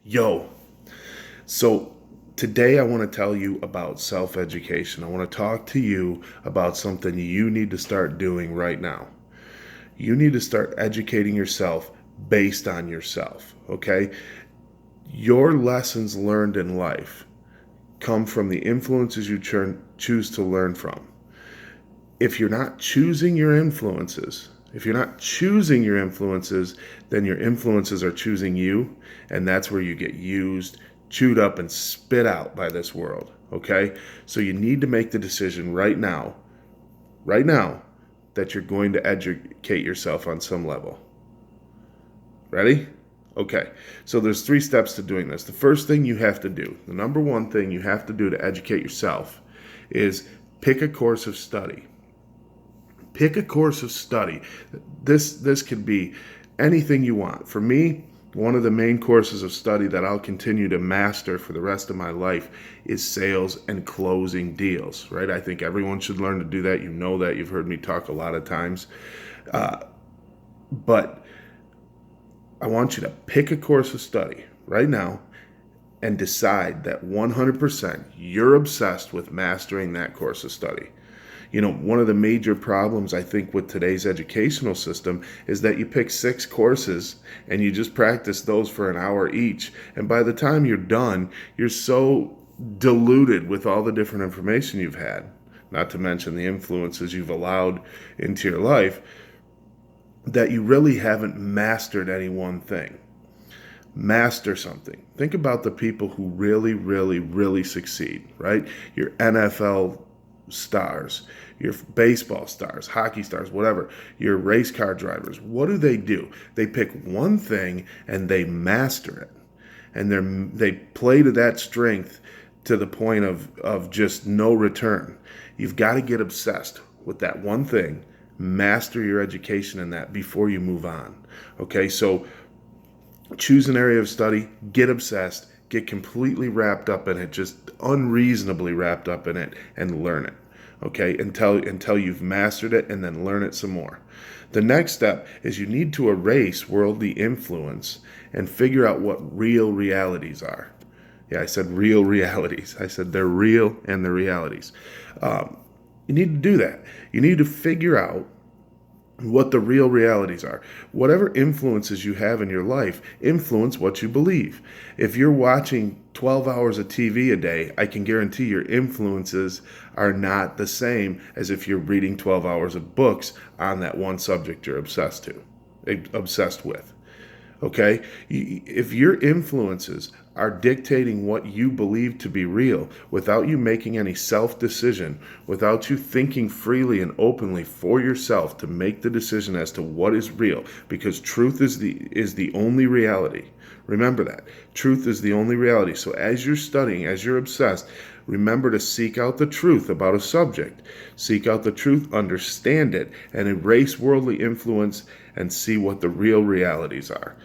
Yo, so today I want to tell you about self-education. I want to talk to you about something you need to start doing right now. You need to start educating yourself based on yourself, okay? Your lessons learned in life come from the influences you choose to learn from. If you're not choosing your influences, then your influences are choosing you, and that's where you get used, chewed up, and spit out by this world. Okay? So you need to make the decision right now, that you're going to educate yourself on some level. Ready? Okay. So there's 3 steps to doing this. The first thing you have to do, the number one thing you have to do to educate yourself is pick a course of study. Pick a course of study. This could be anything you want. For me, one of the main courses of study that I'll continue to master for the rest of my life is sales and closing deals, right? I think everyone should learn to do that. You know that. You've heard me talk a lot of times. But I want you to pick a course of study right now and decide that 100% you're obsessed with mastering that course of study. You know, one of the major problems I think with today's educational system is that you pick 6 courses and you just practice those for an hour each. And by the time you're done, you're so diluted with all the different information you've had, not to mention the influences you've allowed into your life, that you really haven't mastered any one thing. Master something. Think about the people who really, really, really succeed, right? Your NFL stars, your baseball stars, hockey stars, whatever, your race car drivers. What do? They pick one thing and they master it. And they play to that strength to the point of just no return. You've got to get obsessed with that one thing, master your education in that before you move on. Okay, so choose an area of study, get obsessed, get completely wrapped up in it, just unreasonably wrapped up in it, and learn it. Okay, until you've mastered it, and then learn it some more. The next step is you need to erase worldly influence and figure out what real realities are. Yeah, I said real realities. I said they're real and they're realities. You need to do that. You need to figure out what the real realities are. Whatever influences you have in your life influence what you believe. If you're watching 12 hours of TV a day, I can guarantee your influences are not the same as if you're reading 12 hours of books on that one subject you're obsessed with. Okay? If your influences are dictating what you believe to be real without you making any self-decision, without you thinking freely and openly for yourself to make the decision as to what is real, because truth is the only reality. Remember that. Truth is the only reality. So as you're studying, as you're obsessed, remember to seek out the truth about a subject. Seek out the truth, understand it, and erase worldly influence and see what the real realities are.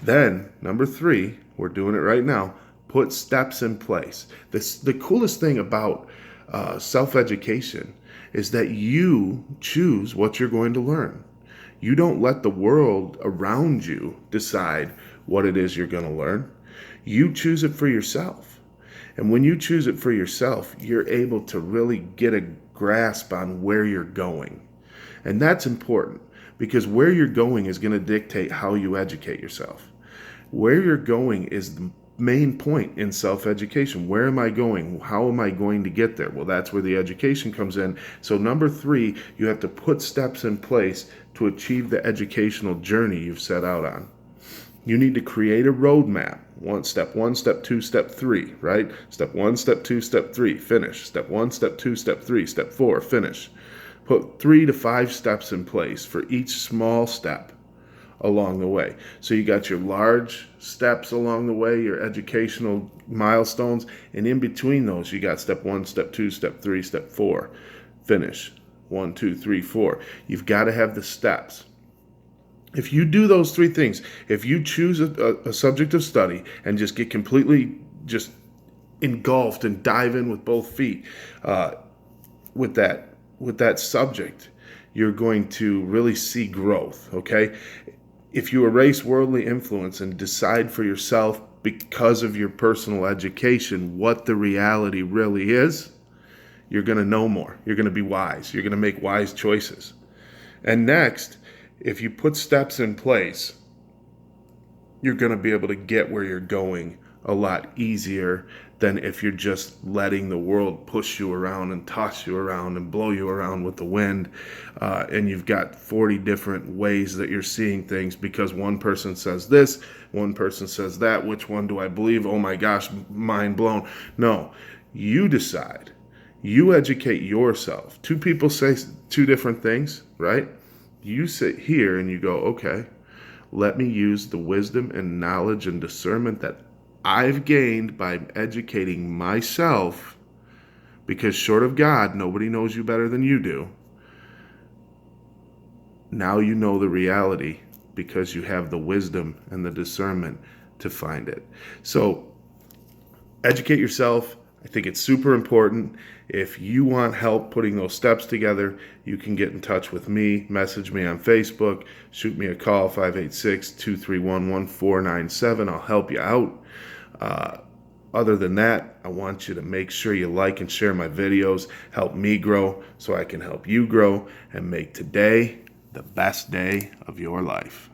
Then, number 3, we're doing it right now, put steps in place. The coolest thing about self-education is that you choose what you're going to learn. You don't let the world around you decide what it is you're going to learn. You choose it for yourself. And when you choose it for yourself, you're able to really get a grasp on where you're going. And that's important because where you're going is going to dictate how you educate yourself. Where you're going is the main point in self-education. Where am I going? How am I going to get there? Well, that's where the education comes in. So number 3, you have to put steps in place to achieve the educational journey you've set out on. You need to create a roadmap. Step 1, step 2, step 3, right? Step 1, step 2, step 3, finish. Step 1, step 2, step 3, step 4, finish. Put 3 to 5 steps in place for each small step along the way. So you got your large steps along the way, your educational milestones, and in between those, you got step 1, step 2, step 3, step 4, finish. 1, 2, 3, 4. You've got to have the steps. If you do those 3 things, if you choose a subject of study and just get completely just engulfed and dive in with both feet with that subject, you're going to really see growth, okay? If you erase worldly influence and decide for yourself because of your personal education, what the reality really is, you're going to know more. You're going to be wise. You're going to make wise choices. And next, if you put steps in place, you're going to be able to get where you're going a lot easier than if you're just letting the world push you around and toss you around and blow you around with the wind. And you've got 40 different ways that you're seeing things because one person says this, one person says that. Which one do I believe? Oh my gosh, mind blown. No, you decide. You educate yourself. Two people say two different things, right? You sit here and you go, okay, let me use the wisdom and knowledge and discernment that I've gained by educating myself, because short of God, nobody knows you better than you do. Now you know the reality because you have the wisdom and the discernment to find it. So educate yourself. I think it's super important. If you want help putting those steps together, you can get in touch with me, message me on Facebook, shoot me a call, 586-231-1497. I'll help you out. Other than that, I want you to make sure you like and share my videos. Help me grow so I can help you grow and make today the best day of your life.